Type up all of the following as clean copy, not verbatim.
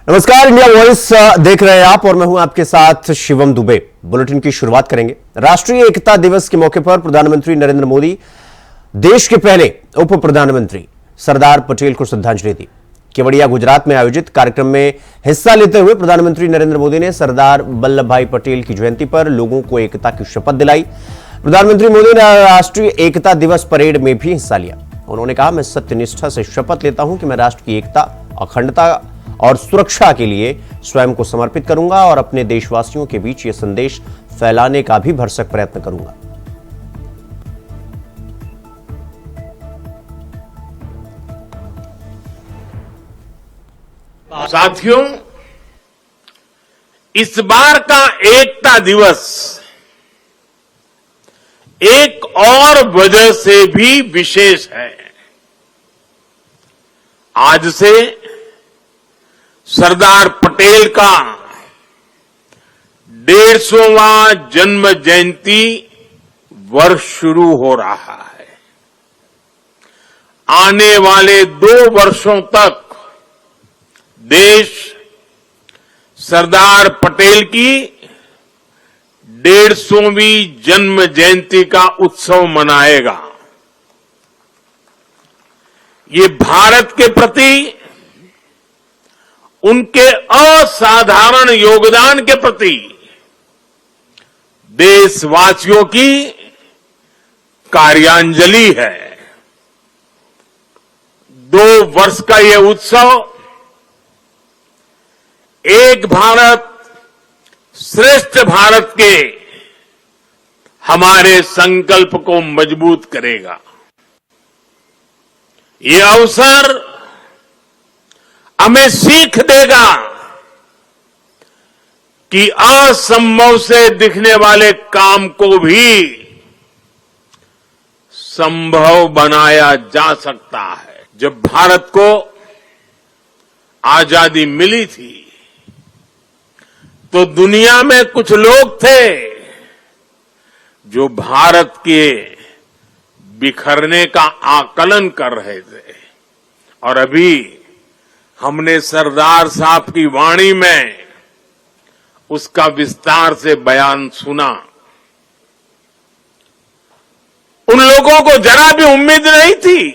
नमस्कार, India voice देख रहे हैं आप और मैं हूं आपके साथ शिवम दुबे। बुलेटिन की शुरुआत करेंगे। राष्ट्रीय एकता दिवस के मौके पर प्रधानमंत्री नरेंद्र मोदी देश के पहले उप प्रधानमंत्री सरदार पटेल को श्रद्धांजलि दी। केवड़िया गुजरात में आयोजित कार्यक्रम में हिस्सा लेते हुए प्रधानमंत्री नरेंद्र मोदी ने सरदार वल्लभ भाई पटेल की जयंती पर लोगों को एकता की शपथ दिलाई। प्रधानमंत्री मोदी ने राष्ट्रीय एकता दिवस परेड में भी हिस्सा लिया। उन्होंने कहा, मैं सत्यनिष्ठा से शपथ लेता हूं कि मैं राष्ट्र की एकता, अखंडता और सुरक्षा के लिए स्वयं को समर्पित करूंगा और अपने देशवासियों के बीच यह संदेश फैलाने का भी भरसक प्रयत्न करूंगा। साथियों, इस बार का एकता दिवस एक और वजह से भी विशेष है। आज से सरदार पटेल का 150वां जन्म जयंती वर्ष शुरू हो रहा है। आने वाले 2 वर्षों तक देश सरदार पटेल की 150वीं जन्म जयंती का उत्सव मनाएगा। ये भारत के प्रति उनके असाधारण योगदान के प्रति देशवासियों की कार्यांजलि है। 2 वर्ष का यह उत्सव एक भारत श्रेष्ठ भारत के हमारे संकल्प को मजबूत करेगा। ये अवसर हमें सीख देगा कि असंभव से दिखने वाले काम को भी संभव बनाया जा सकता है। जब भारत को आजादी मिली थी तो दुनिया में कुछ लोग थे जो भारत के बिखरने का आकलन कर रहे थे, और अभी हमने सरदार साहब की वाणी में उसका विस्तार से बयान सुना। उन लोगों को जरा भी उम्मीद नहीं थी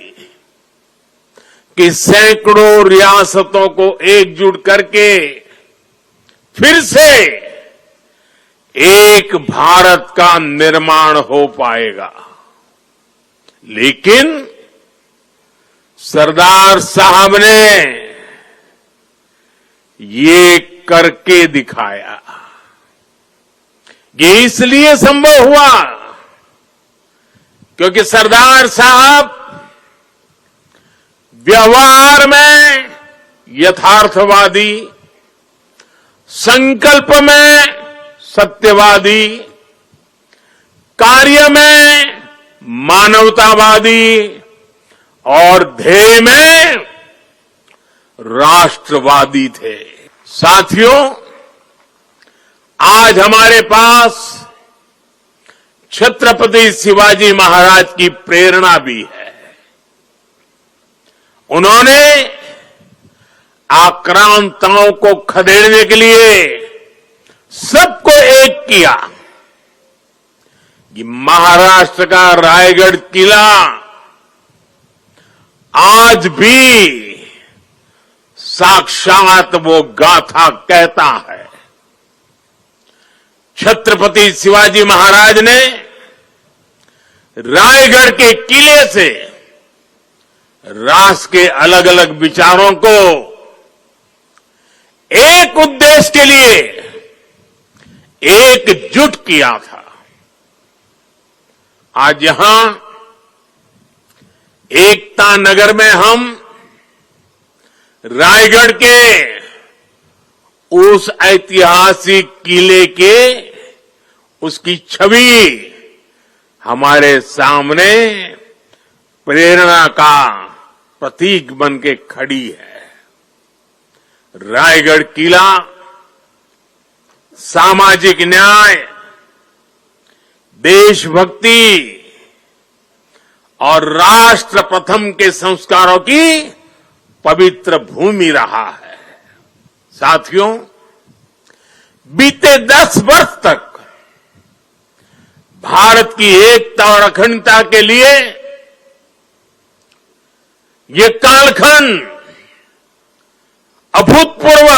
कि सैकड़ों रियासतों को एकजुट करके फिर से एक भारत का निर्माण हो पाएगा। लेकिन सरदार साहब ने ये करके दिखाया। ये इसलिए संभव हुआ क्योंकि सरदार साहब व्यवहार में यथार्थवादी, संकल्प में सत्यवादी, कार्य में मानवतावादी और ध्येय में राष्ट्रवादी थे। साथियों, आज हमारे पास छत्रपति शिवाजी महाराज की प्रेरणा भी है। उन्होंने आक्रांताओं को खदेड़ने के लिए सबको एक किया। कि महाराष्ट्र का रायगढ़ किला आज भी साक्षात वो गाथा कहता है। छत्रपति शिवाजी महाराज ने रायगढ़ के किले से राष्ट्र के अलग अलग विचारों को एक उद्देश्य के लिए एकजुट किया था। आज यहां एकता नगर में हम रायगढ़ के उस ऐतिहासिक किले के उसकी छवि हमारे सामने प्रेरणा का प्रतीक बन के खड़ी है। रायगढ़ किला सामाजिक न्याय, देशभक्ति और राष्ट्र प्रथम के संस्कारों की पवित्र भूमि रहा है। साथियों, बीते 10 वर्ष तक भारत की एकता और अखंडता के लिए ये कालखंड अभूतपूर्व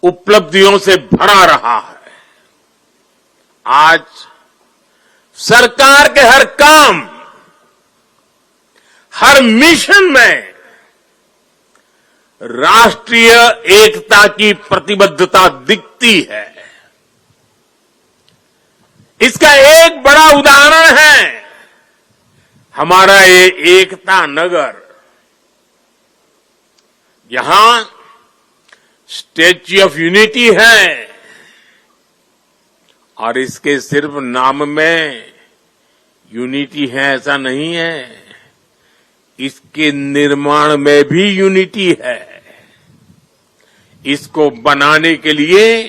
उपलब्धियों से भरा रहा है। आज सरकार के हर काम, हर मिशन में राष्ट्रीय एकता की प्रतिबद्धता दिखती है। इसका एक बड़ा उदाहरण है हमारा ये एकता नगर। यहां स्टैच्यू ऑफ यूनिटी है और इसके सिर्फ नाम में यूनिटी है ऐसा नहीं है, इसके निर्माण में भी यूनिटी है। इसको बनाने के लिए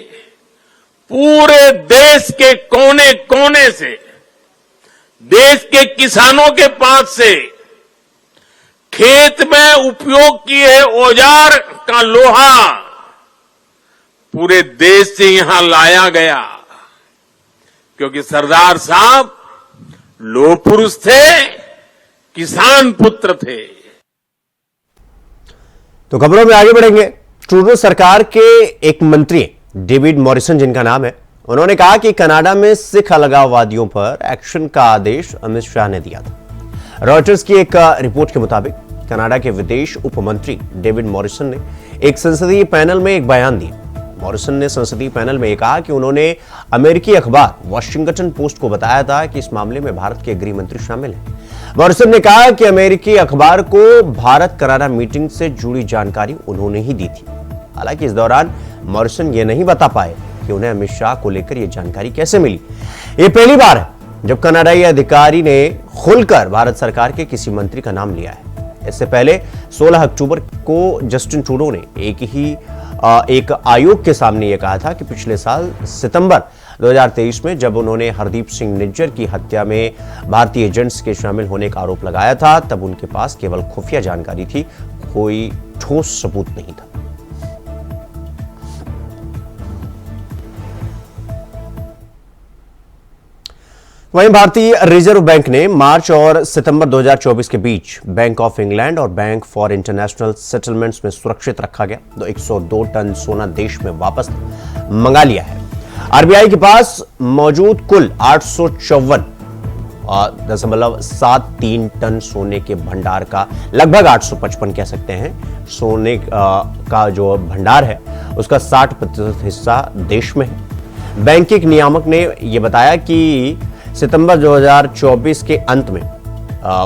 पूरे देश के कोने कोने से, देश के किसानों के पास से खेत में उपयोग किए औजार का लोहा पूरे देश से यहां लाया गया, क्योंकि सरदार साहब लोह पुरुष थे, किसान पुत्र थे। तो खबरों में आगे बढ़ेंगे। ट्रूडो सरकार के एक मंत्री डेविड मॉरिसन जिनका नाम है, उन्होंने कहा कि कनाडा में सिख अलगाववादियों पर एक्शन का आदेश अमित शाह ने दिया था। रॉयटर्स की एक रिपोर्ट के मुताबिक कनाडा के विदेश उप मंत्री डेविड मॉरिसन ने एक संसदीय पैनल में एक बयान दिया। मॉरिसन ने संसदीय पैनल में कहा कि उन्होंने अमेरिकी अखबार वॉशिंगटन पोस्ट को बताया था कि इस मामले में भारत के गृह मंत्री शामिल हैं। मॉरिसन ने कहा कि अमेरिकी अखबार को भारत कनाडा मीटिंग से जुड़ी जानकारी उन्होंने ही दी थी। हालांकि इस दौरान मॉरिसन ये नहीं बता पाए कि उन्हें अमित शाह को लेकर यह जानकारी कैसे मिली। यह पहली बार है जब कनाडाई अधिकारी ने खुलकर भारत सरकार के किसी मंत्री का नाम लिया है। इससे पहले 16 अक्टूबर को जस्टिन ट्रूडो ने एक आयोग के सामने यह कहा था कि पिछले साल सितंबर 2023 में जब उन्होंने हरदीप सिंह निज्जर की हत्या में भारतीय एजेंट्स के शामिल होने का आरोप लगाया था, तब उनके पास केवल खुफिया जानकारी थी, कोई ठोस सबूत नहीं था। वहीं भारतीय रिजर्व बैंक ने मार्च और सितंबर 2024 के बीच बैंक ऑफ इंग्लैंड और बैंक फॉर इंटरनेशनल सेटलमेंट्स में सुरक्षित रखा गया तो 102 टन सोना देश में वापस मंगा लिया है। आरबीआई के पास मौजूद कुल 854.73 टन सोने के भंडार का, लगभग 855 कह सकते हैं, सोने का जो भंडार है उसका 60% हिस्सा देश में है। बैंकिंग नियामक ने यह बताया कि सितंबर 2024 के अंत में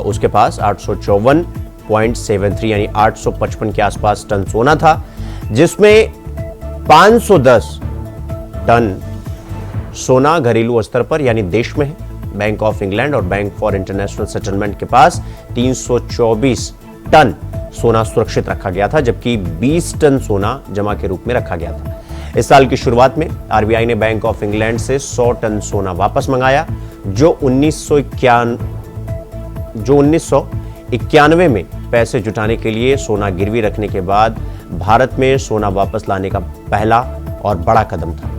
उसके पास 854.73 यानी 855 के आसपास टन सोना था, जिसमें 510 टन सोना घरेलू स्तर पर यानी देश में है। बैंक ऑफ इंग्लैंड और बैंक फॉर इंटरनेशनल सेटलमेंट के पास 324 टन सोना सुरक्षित रखा गया था, जबकि 20 टन सोना जमा के रूप में रखा गया था। इस साल की शुरुआत में आरबीआई ने बैंक ऑफ इंग्लैंड से 100 टन सोना वापस मंगाया, जो 1991 में पैसे जुटाने के लिए सोना गिरवी रखने के बाद भारत में सोना वापस लाने का पहला और बड़ा कदम था।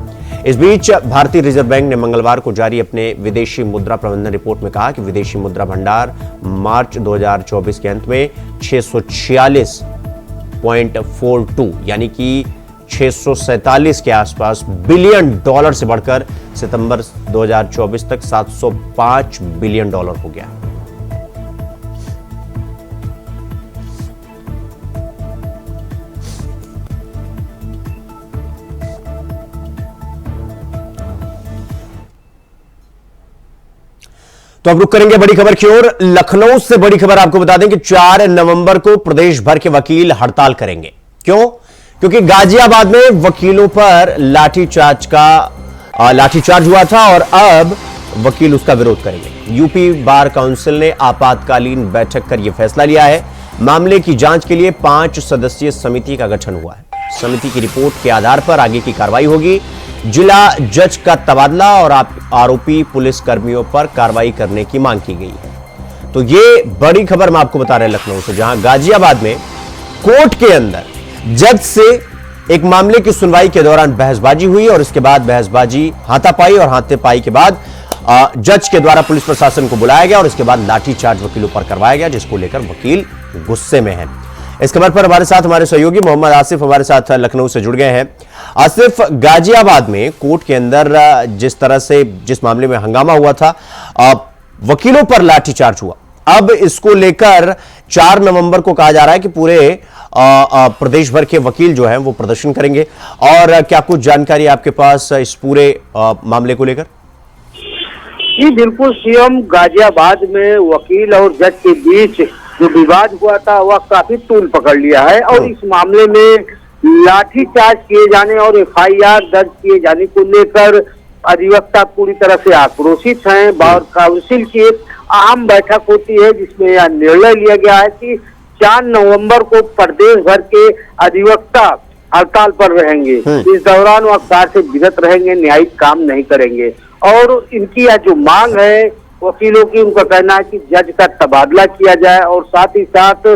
इस बीच भारतीय रिजर्व बैंक ने मंगलवार को जारी अपने विदेशी मुद्रा प्रबंधन रिपोर्ट में कहा कि विदेशी मुद्रा भंडार मार्च 2024 के अंत में 646.42 यानी कि 647 के आसपास बिलियन डॉलर से बढ़कर सितंबर 2024 तक 705 बिलियन डॉलर हो गया। तो अब रुक करेंगे बड़ी खबर की ओर। लखनऊ से बड़ी खबर आपको बता दें कि 4 नवंबर को प्रदेश भर के वकील हड़ताल करेंगे। क्यों? क्योंकि गाजियाबाद में वकीलों पर लाठीचार्ज हुआ था और अब वकील उसका विरोध करेंगे। यूपी बार काउंसिल ने आपातकालीन बैठक कर यह फैसला लिया है। मामले की जांच के लिए 5 सदस्यीय समिति का गठन हुआ है। समिति की रिपोर्ट के आधार पर आगे की कार्रवाई होगी। जिला जज का तबादला और आरोपी पुलिस कर्मियों पर कार्रवाई करने की मांग की गई है। तो ये बड़ी खबर मैं आपको बता रहे हैं लखनऊ से, जहां गाजियाबाद में कोर्ट के अंदर जज से एक मामले की सुनवाई के दौरान बहसबाजी हुई और इसके बाद बहसबाजी हाथापाई और हाथापाई के बाद जज के द्वारा पुलिस प्रशासन को बुलाया गया और इसके बाद लाठीचार्ज वकीलों पर करवाया गया, जिसको लेकर वकील गुस्से में हैं। इस खबर पर हमारे साथ हमारे सहयोगी मोहम्मद आसिफ हमारे साथ लखनऊ से जुड़ गए हैं। आसिफ, गाजियाबाद में कोर्ट के अंदर जिस तरह से जिस मामले में हंगामा हुआ था, वकीलों पर लाठीचार्ज हुआ, अब इसको लेकर 4 नवंबर को कहा जा रहा है कि पूरे प्रदेश भर के वकील जो हैं वो प्रदर्शन करेंगे, और क्या कुछ जानकारी आपके पास इस पूरे मामले को लेकर? जी बिल्कुल सीएम, गाजियाबाद में वकील और जज के बीच जो विवाद हुआ था वह काफी तूल पकड़ लिया है और इस मामले में लाठीचार्ज किए जाने और एफआईआर दर्ज किए जाने को लेकर अधिवक्ता पूरी तरह से आक्रोशित हैं। बार काउंसिल की एक अहम बैठक होती है जिसमें यह निर्णय लिया गया है कि 4 नवंबर को प्रदेश भर के अधिवक्ता हड़ताल पर रहेंगे। इस दौरान वह कार्य से विरत रहेंगे, न्यायिक काम नहीं करेंगे और इनकी यह जो मांग है वकीलों की, उनका कहना है कि जज का तबादला किया जाए और साथ ही साथ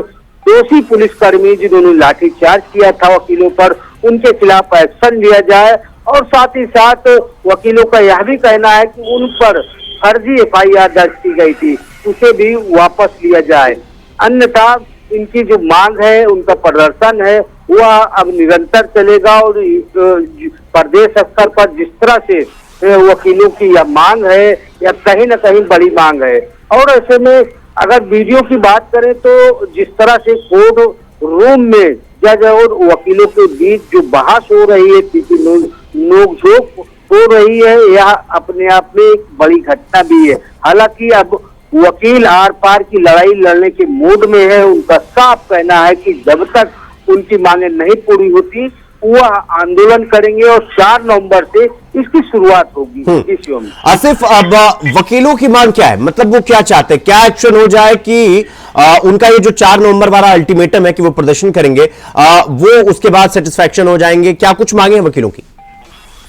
दोषी पुलिसकर्मी जिन्होंने लाठीचार्ज किया था वकीलों पर, उनके खिलाफ एक्शन लिया जाए और साथ ही साथ वकीलों का यह भी कहना है कि उन पर फर्जी एफआईआर दर्ज की गई थी उसे भी वापस लिया जाए, अन्यथा इनकी जो मांग है, उनका प्रदर्शन है वह अब निरंतर चलेगा और प्रदेश स्तर पर जिस तरह से वकीलों की यह मांग है या कहीं न कहीं बड़ी मांग है। और ऐसे में अगर वीडियो की बात करें तो जिस तरह से कोर्ट रूम में जज और वकीलों के बीच जो बहस हो रही है, नोकझोंक हो रही है, यह अपने आप में एक बड़ी घटना भी है। हालांकि अब वकील आर पार की लड़ाई लड़ने के मूड में है। उनका साफ कहना है कि जब तक उनकी मांगे नहीं पूरी होती वह आंदोलन करेंगे और 4 नवंबर से इसकी शुरुआत होगी। आसिफ, अब वकीलों की मांग क्या है, मतलब वो क्या चाहते हैं, क्या एक्शन हो जाए कि उनका ये जो 4 नवंबर वाला अल्टीमेटम है कि वो प्रदर्शन करेंगे, वो उसके बाद सेटिस्फैक्शन हो जाएंगे, क्या कुछ मांगे हैं वकीलों की?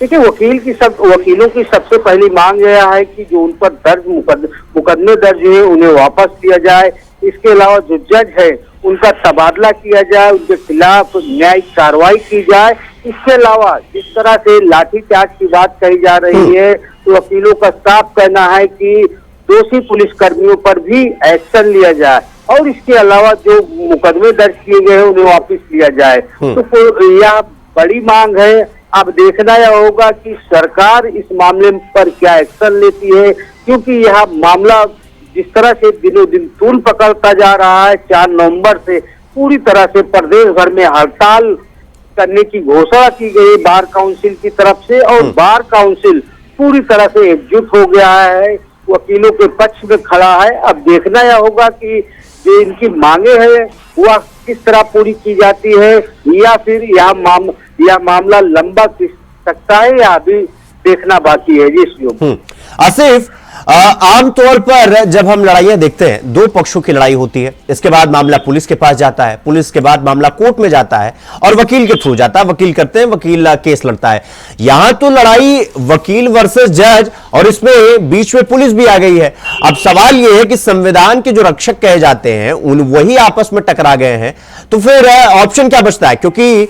देखिए, वकीलों की सबसे पहली मांग यह है कि जो उन पर दर्ज मुकदमे दर्ज हुए उन्हें वापस लिया जाए। इसके अलावा जो जज है उनका तबादला किया जाए, उनके खिलाफ न्यायिक कार्रवाई की जाए। इसके अलावा जिस तरह से लाठीचार्ज की बात कही जा रही है तो वकीलों का साफ कहना है कि दोषी पुलिसकर्मियों पर भी एक्शन लिया जाए और इसके अलावा जो मुकदमे दर्ज किए गए हैं उन्हें वापस लिया जाए। तो यह बड़ी मांग है। अब देखना यह होगा कि सरकार इस मामले पर क्या एक्शन लेती है, क्योंकि यह मामला जिस तरह से दिनों दिन तूल पकड़ता जा रहा है, 4 नवंबर से पूरी तरह से प्रदेश भर में हड़ताल करने की घोषणा की गई बार काउंसिल की तरफ से और बार काउंसिल पूरी तरह से एकजुट हो गया है, वकीलों के पक्ष में खड़ा है। अब देखना यह होगा कि जो इनकी मांगे हैं वह किस तरह पूरी की जाती है या फिर यह मामला लंबा खिंच सकता है या अभी देखना बाकी है। जी आसिफ, आमतौर पर जब हम लड़ाइयां देखते हैं, 2 पक्षों की लड़ाई होती है, इसके बाद मामला पुलिस के पास जाता है, पुलिस के बाद मामला कोर्ट में जाता है और वकील के थ्रू जाता है, वकील करते हैं, वकील केस लड़ता है। यहां तो लड़ाई वकील वर्सेस जज और इसमें बीच में पुलिस भी आ गई है। अब सवाल यह है कि संविधान के जो रक्षक कहे जाते हैं वही आपस में टकरा गए हैं, तो फिर ऑप्शन क्या बचता है? क्योंकि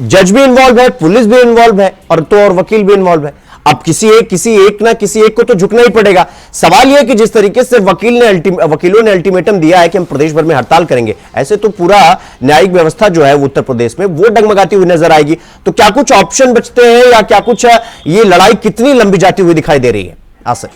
जज भी इन्वॉल्व है, पुलिस भी इन्वॉल्व है और वकील भी इन्वॉल्व है। अब किसी एक को तो झुकना ही पड़ेगा। सवाल यह है कि जिस तरीके से वकीलों ने अल्टीमेटम दिया है कि हम प्रदेश भर में हड़ताल करेंगे, ऐसे तो पूरा न्यायिक व्यवस्था जो है उत्तर प्रदेश में वो डगमगाती हुई नजर आएगी। तो क्या कुछ ऑप्शन बचते हैं या क्या कुछ ये लड़ाई कितनी लंबी जाती हुई दिखाई दे रही है? आसिफ,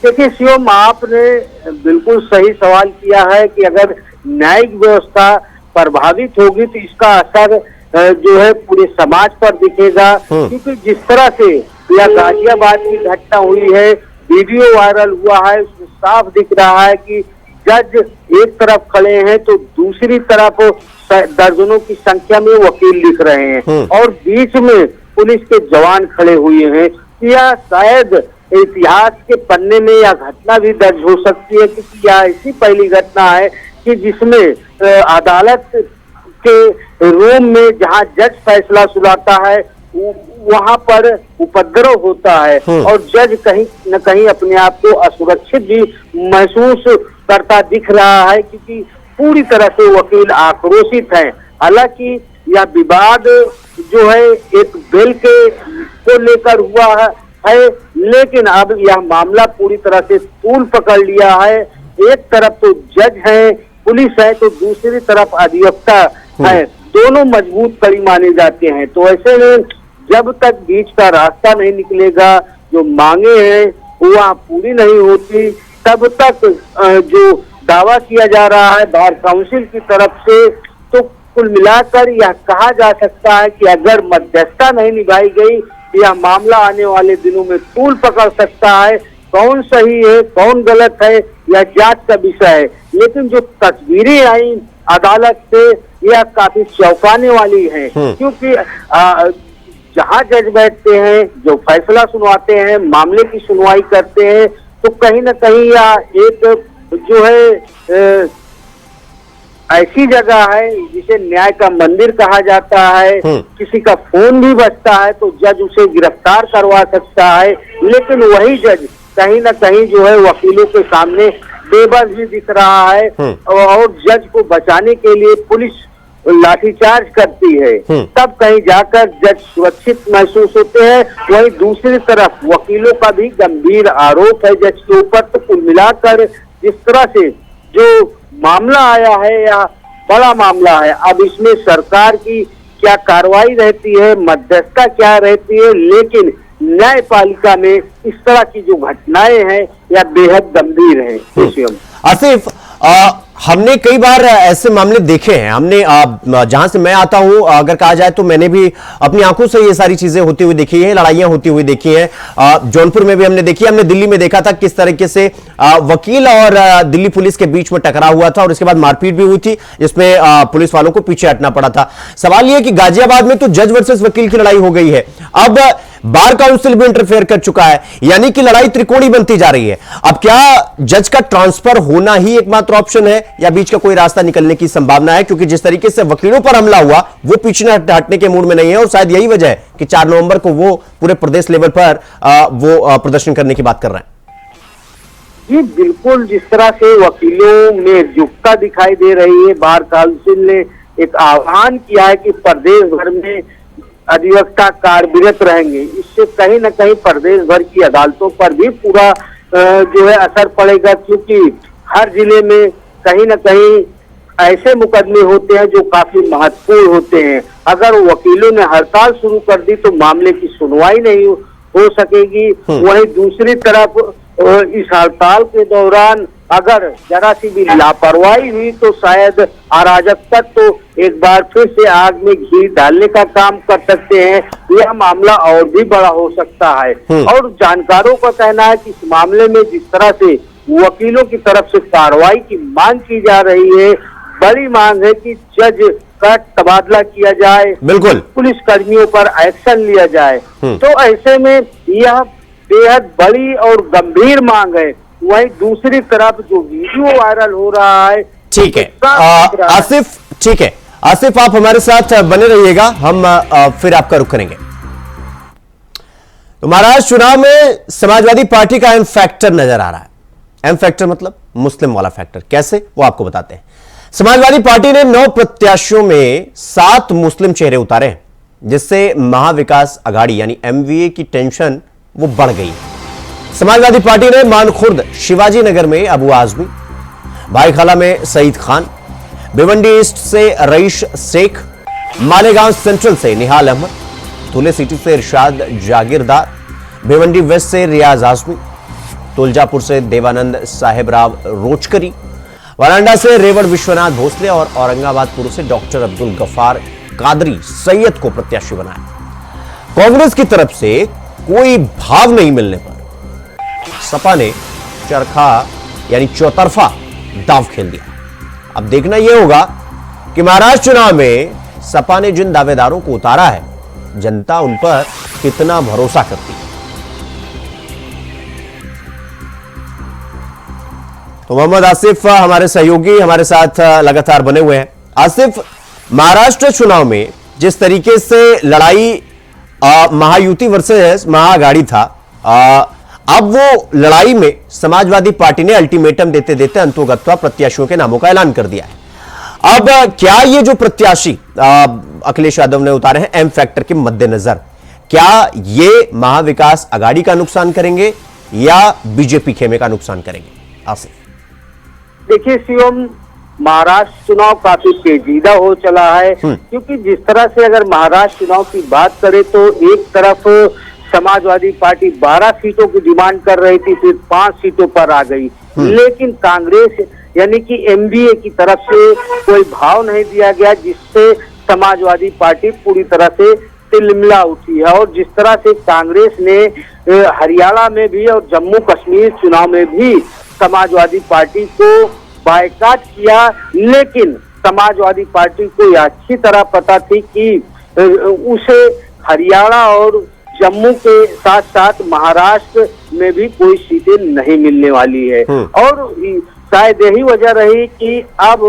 देखिए शिवम, आपने बिल्कुल सही सवाल किया है कि अगर न्यायिक व्यवस्था प्रभावित होगी तो इसका असर जो है पूरे समाज पर दिखेगा, क्योंकि जिस तरह से यह गाजियाबाद की घटना हुई है, वीडियो वायरल हुआ है, उसमें साफ दिख रहा है कि जज एक तरफ खड़े हैं तो दूसरी तरफ दर्जनों की संख्या में वकील लिख रहे हैं और बीच में पुलिस के जवान खड़े हुए हैं। यह शायद इतिहास के पन्ने में यह घटना भी दर्ज हो सकती है, क्योंकि यह ऐसी पहली घटना है कि जिसमें अदालत के रूम में जहां जज फैसला सुनाता है वहां पर उपद्रव होता है और जज कहीं न कहीं अपने आप को असुरक्षित भी महसूस करता दिख रहा है, क्योंकि पूरी तरह से वकील आक्रोशित हैं। हालांकि यह विवाद जो है एक बिल के को लेकर हुआ है, लेकिन अब यह मामला पूरी तरह से तूल पकड़ लिया है। एक तरफ तो जज है, पुलिस है, तो दूसरी तरफ अधिवक्ता है, दोनों मजबूत कड़ी माने जाते हैं। तो ऐसे में जब तक बीच का रास्ता नहीं निकलेगा, जो मांगे हैं वह पूरी नहीं होती, तब तक जो दावा किया जा रहा है बार काउंसिल की तरफ से, तो कुल मिलाकर यह कहा जा सकता है कि अगर मध्यस्थता नहीं निभाई गई, यह मामला आने वाले दिनों में तूल पकड़ सकता है। कौन सही है कौन गलत है यह जांच का विषय है, लेकिन जो तस्वीरें आई अदालत से यह काफी चौंकाने वाली है, क्योंकि जहां जज बैठते हैं, जो फैसला सुनवाते हैं, मामले की सुनवाई करते हैं, तो कहीं ना कहीं यह एक जो है ऐसी जगह है जिसे न्याय का मंदिर कहा जाता है। किसी का फोन भी बजता है तो जज उसे गिरफ्तार करवा सकता है, लेकिन वही जज कहीं ना कहीं जो है वकीलों के सामने बेबस भी दिख रहा है, और जज को बचाने के लिए पुलिस लाठीचार्ज करती है, तब कहीं जाकर जज सुरक्षित महसूस होते हैं। वहीं दूसरी तरफ वकीलों का भी गंभीर आरोप है जज के ऊपर। तो कुल मिलाकर जिस तरह से जो मामला आया है यह बड़ा मामला है, अब इसमें सरकार की क्या कार्रवाई रहती है, मध्यस्थता क्या रहती है, लेकिन न्यायपालिका में इस तरह की जो घटनाएं हैं यह बेहद गंभीर है। आसिफ, हमने कई बार ऐसे मामले देखे हैं, हमने जहां से मैं आता हूं, अगर कहा जाए तो मैंने भी अपनी आंखों से ये सारी चीजें होती हुई देखी है, लड़ाइयां होती हुई देखी हैं। जौनपुर में भी हमने देखी है, हमने दिल्ली में देखा था किस तरीके से वकील और दिल्ली पुलिस के बीच में टकराव हुआ था और इसके बाद मारपीट भी हुई थी, जिसमें पुलिस वालों को पीछे हटना पड़ा था। सवाल यह कि गाजियाबाद में तो जज वर्सेस वकील की लड़ाई हो गई है, अब बार काउंसिल भी इंटरफेयर कर चुका है, यानी कि लड़ाई त्रिकोणी बनती जा रही है। अब क्या जज का ट्रांसफर होना ही एकमात्र ऑप्शन है या बीच का कोई रास्ता निकलने की संभावना है? क्योंकि जिस तरीके से वकीलों पर हमला हुआ वो पीछे हटने के मूड में नहीं है, और शायद यही वजह है कि 4 नवंबर को वो पूरे प्रदेश लेवल पर वो प्रदर्शन करने की बात कर रहे हैं। जी बिल्कुल, जिस तरह से वकीलों में एकजुटता दिखाई दे रही है, बार काउंसिल ने एक आह्वान किया है कि प्रदेश भर में अधिवक्ता कार्यरत रहेंगे, इससे कहीं ना कहीं प्रदेश भर की अदालतों पर भी पूरा जो है असर पड़ेगा, क्योंकि हर जिले में कहीं ना कहीं ऐसे मुकदमे होते हैं जो काफी महत्वपूर्ण होते हैं। अगर वकीलों ने हड़ताल शुरू कर दी तो मामले की सुनवाई नहीं हो सकेगी। वहीं दूसरी तरफ इस हड़ताल के दौरान अगर जरा सी भी लापरवाही हुई तो शायद अराजक तत्व तो एक बार फिर से आग में घी डालने का काम कर सकते हैं। यह मामला और भी बड़ा हो सकता है। और जानकारों का कहना है कि इस मामले में जिस तरह से वकीलों की तरफ से कार्रवाई की मांग की जा रही है, बड़ी मांग है कि जज का तबादला किया जाए, बिल्कुल पुलिस कर्मियों पर एक्शन लिया जाए। तो ऐसे में यह बेहद बड़ी और गंभीर मांग है। वहीं दूसरी तरफ जो वीडियो वायरल हो रहा है, ठीक है आसिफ, ठीक है आसिफ, आप हमारे साथ बने रहिएगा, हम फिर आपका रुख करेंगे। तो महाराष्ट्र चुनाव में समाजवादी पार्टी का एम फैक्टर नजर आ रहा है। एम फैक्टर मतलब मुस्लिम वाला फैक्टर, कैसे वो आपको बताते हैं। समाजवादी पार्टी ने 9 प्रत्याशियों में 7 मुस्लिम चेहरे उतारे हैं, जिससे महाविकास अघाड़ी यानी एमवीए की टेंशन वो बढ़ गई। समाजवादी पार्टी ने मानखुर्द शिवाजी नगर में अबू आजमी, भाईखाला में सईद खान, भिवंडी ईस्ट से रईश शेख, मालेगांव सेंट्रल से निहाल अहमद, धुले सिटी से इरशाद जागीरदार, भिवंडी वेस्ट से रियाज आजमी, तुलजापुर से देवानंद साहेबराव रोचकरी, वारांडा से रेवड़ विश्वनाथ भोसले और औरंगाबाद से डॉक्टर अब्दुल गफार कादरी सैयद को प्रत्याशी बनाया। कांग्रेस की तरफ से कोई भाव नहीं मिलने पर सपा ने चरखा यानी चौतरफा दांव खेल दिया। अब देखना यह होगा कि महाराष्ट्र चुनाव में सपा ने जिन दावेदारों को उतारा है, जनता उन पर कितना भरोसा करती है। तो मोहम्मद आसिफ हमारे सहयोगी हमारे साथ लगातार बने हुए हैं। आसिफ, महाराष्ट्र चुनाव में जिस तरीके से लड़ाई महायुति वर्सेस महाअघाड़ी था, अब वो लड़ाई में समाजवादी पार्टी ने अल्टीमेटम देते देते अंतोगत्वा प्रत्याशियों के नामों का ऐलान कर दिया है। अब क्या ये जो प्रत्याशी अखिलेश यादव ने उतारे हैं एम फैक्टर के मद्देनजर, क्या ये महाविकास आघाड़ी का नुकसान करेंगे या बीजेपी खेमे का नुकसान करेंगे? आसिफ, देखिए शिवम, महाराष्ट्र चुनाव काफी पेचीदा हो चला है, क्योंकि जिस तरह से अगर महाराष्ट्र चुनाव की बात करें तो एक तरफ समाजवादी पार्टी 12 सीटों की डिमांड कर रही थी, फिर 5 सीटों पर आ गई, लेकिन कांग्रेस यानी कि एमडीए की तरफ से कोई भाव नहीं दिया गया, जिससे समाजवादी पार्टी पूरी तरह से तिलमिला उठी है। और जिस तरह से कांग्रेस ने हरियाणा में भी और जम्मू कश्मीर चुनाव में भी समाजवादी पार्टी को बायकॉट किया, लेकिन समाजवादी पार्टी को यह अच्छी तरह पता थी कि उसे हरियाणा और जम्मू के साथ साथ महाराष्ट्र में भी कोई सीटें नहीं मिलने वाली है। और शायद यही वजह रही कि अब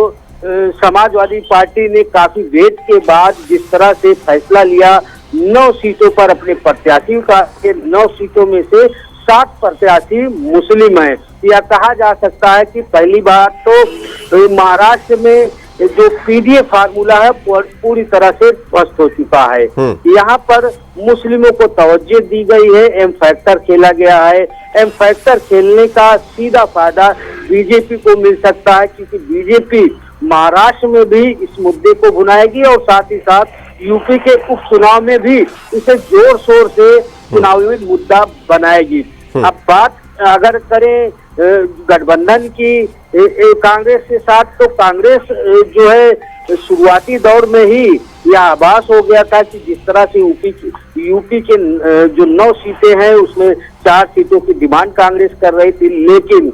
समाजवादी पार्टी ने काफी वेट के बाद जिस तरह से फैसला लिया, 9 सीटों पर अपने प्रत्याशी का, 9 सीटों में से 7 प्रत्याशी मुस्लिम हैं। यह कहा जा सकता है कि पहली बार तो महाराष्ट्र में जो पीडीए फार्मूला है पूरी तरह से ध्वस्त हो चुका है। यहाँ पर मुस्लिमों को तवज्जो दी गई है, एम फैक्टर खेला गया है। एम फैक्टर खेलने का सीधा फायदा बीजेपी को मिल सकता है, क्योंकि बीजेपी महाराष्ट्र में भी इस मुद्दे को भुनाएगी और साथ ही साथ यूपी के उपचुनाव में भी इसे जोर शोर से चुनावी मुद्दा बनाएगी। अब बात अगर करें गठबंधन की कांग्रेस के साथ, तो कांग्रेस जो है शुरुआती दौर में ही यह आभास हो गया था कि जिस तरह से यूपी के जो 9 सीटें हैं उसमें 4 सीटों की डिमांड कांग्रेस कर रही थी, लेकिन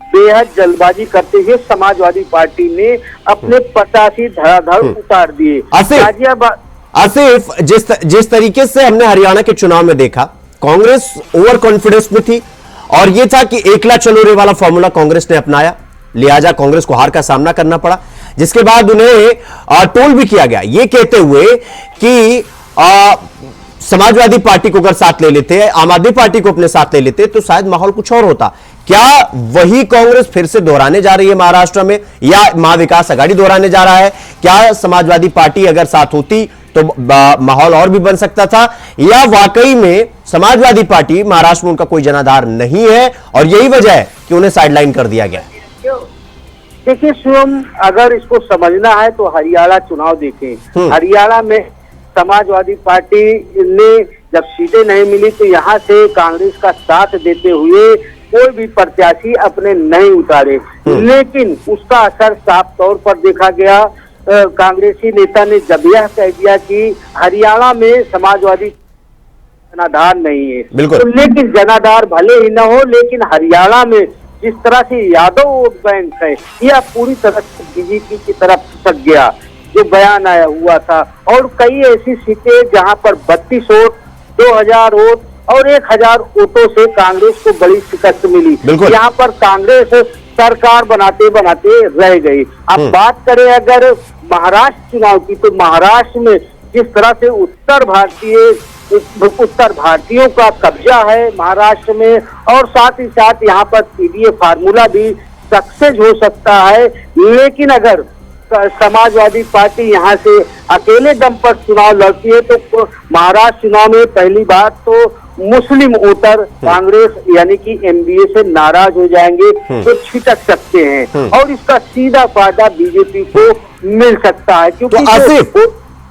बेहद जल्दबाजी करते हुए समाजवादी पार्टी ने अपने 85 धड़ाधड़ उतार दिए। आसिफ, जिस तरीके से हमने हरियाणा के चुनाव में देखा, कांग्रेस ओवर कॉन्फिडेंस में थी और यह था कि एकला चलो रे वाला फॉर्मूला कांग्रेस ने अपनाया, लिहाजा कांग्रेस को हार का सामना करना पड़ा, जिसके बाद उन्हें टोल भी किया गया ये कहते हुए कि समाजवादी पार्टी को अगर साथ ले लेते, आम आदमी पार्टी को अपने साथ ले लेते तो शायद माहौल कुछ और होता। क्या वही कांग्रेस फिर से दोहराने जा रही है महाराष्ट्र में, या महाविकास आघाड़ी दोहराने जा रहा है? क्या समाजवादी पार्टी अगर साथ होती तो माहौल और भी बन सकता था, या वाकई में समाजवादी पार्टी महाराष्ट्र में उनका कोई जनाधार नहीं है और यही वजह है कि उन्हें साइडलाइन कर दिया गया? देखिए शिवम, अगर इसको समझना है तो हरियाणा चुनाव देखें। हरियाणा में समाजवादी पार्टी ने जब सीटें नहीं मिली तो यहाँ से कांग्रेस का साथ देते हुए कोई भी प्रत्याशी अपने नहीं उतारे, लेकिन उसका असर साफ तौर पर देखा गया। कांग्रेसी नेता ने जब यह कह दिया कि हरियाणा में समाजवादी जनाधार नहीं है, तो लेकिन जनाधार भले ही न हो, लेकिन हरियाणा में जिस तरह से यादव वोट बैंक है यह पूरी तरह से बीजेपी की तरफ खिसक गया, जो बयान आया हुआ था। और कई ऐसी सीटें जहां पर 32 वोट, 2000 वोट और 1000 वोटों से कांग्रेस को बड़ी शिकस्त मिली। यहाँ पर कांग्रेस सरकार बनाते बनाते रह गई। अब बात करें अगर महाराष्ट्र चुनाव की, तो महाराष्ट्र में जिस तरह से उत्तर भारतीयों का कब्जा है महाराष्ट्र में, और साथ ही साथ यहाँ पर पीडीए फार्मूला भी सक्सेस हो सकता है, लेकिन अगर समाजवादी पार्टी यहाँ से अकेले दम पर चुनाव लड़ती है तो महाराष्ट्र चुनाव में पहली बार तो मुस्लिम वोटर कांग्रेस यानी कि एमडीए से नाराज हो जाएंगे, तो छिटक सकते हैं और इसका सीधा फायदा बीजेपी को मिल सकता है। क्योंकि तो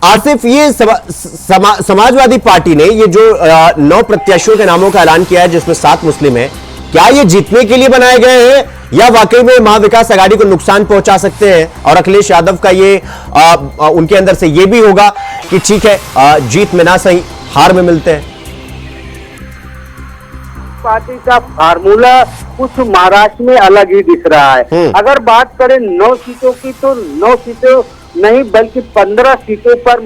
आसिफ, ये समाजवादी पार्टी ने ये जो 9 प्रत्याशियों के नामों का ऐलान किया है जिसमें 7 मुस्लिम हैं, क्या ये जीतने के लिए बनाए गए हैं या वाकई में महाविकास आघाड़ी को नुकसान पहुंचा सकते हैं? और अखिलेश यादव का ये उनके अंदर से ये भी होगा कि ठीक है, जीत में ना सही हार में मिलते हैं। पार्टी का फार्मूला कुछ महाराष्ट्र में अलग ही दिख रहा है। अगर बात करें 9 सीटों की, तो 9 सीटों नहीं बल्कि 15 सीटों पर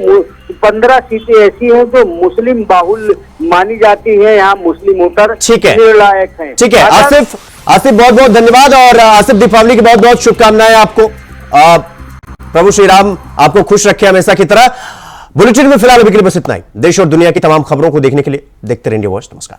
15 सीटें ऐसी हैं जो मुस्लिम बाहुल मानी जाती है। यहाँ मुस्लिम वोटर निर्णायक हैं। ठीक है आसिफ, बहुत बहुत धन्यवाद। और आसिफ, दीपावली की बहुत बहुत शुभकामनाएं आपको। प्रभु श्री राम आपको खुश रखे हमेशा की तरह। बुलेटिन में फिलहाल अभी के लिए बस इतना ही। देश और दुनिया की तमाम खबरों को देखने के लिए देखते रहिए इंडिया वॉच। नमस्कार।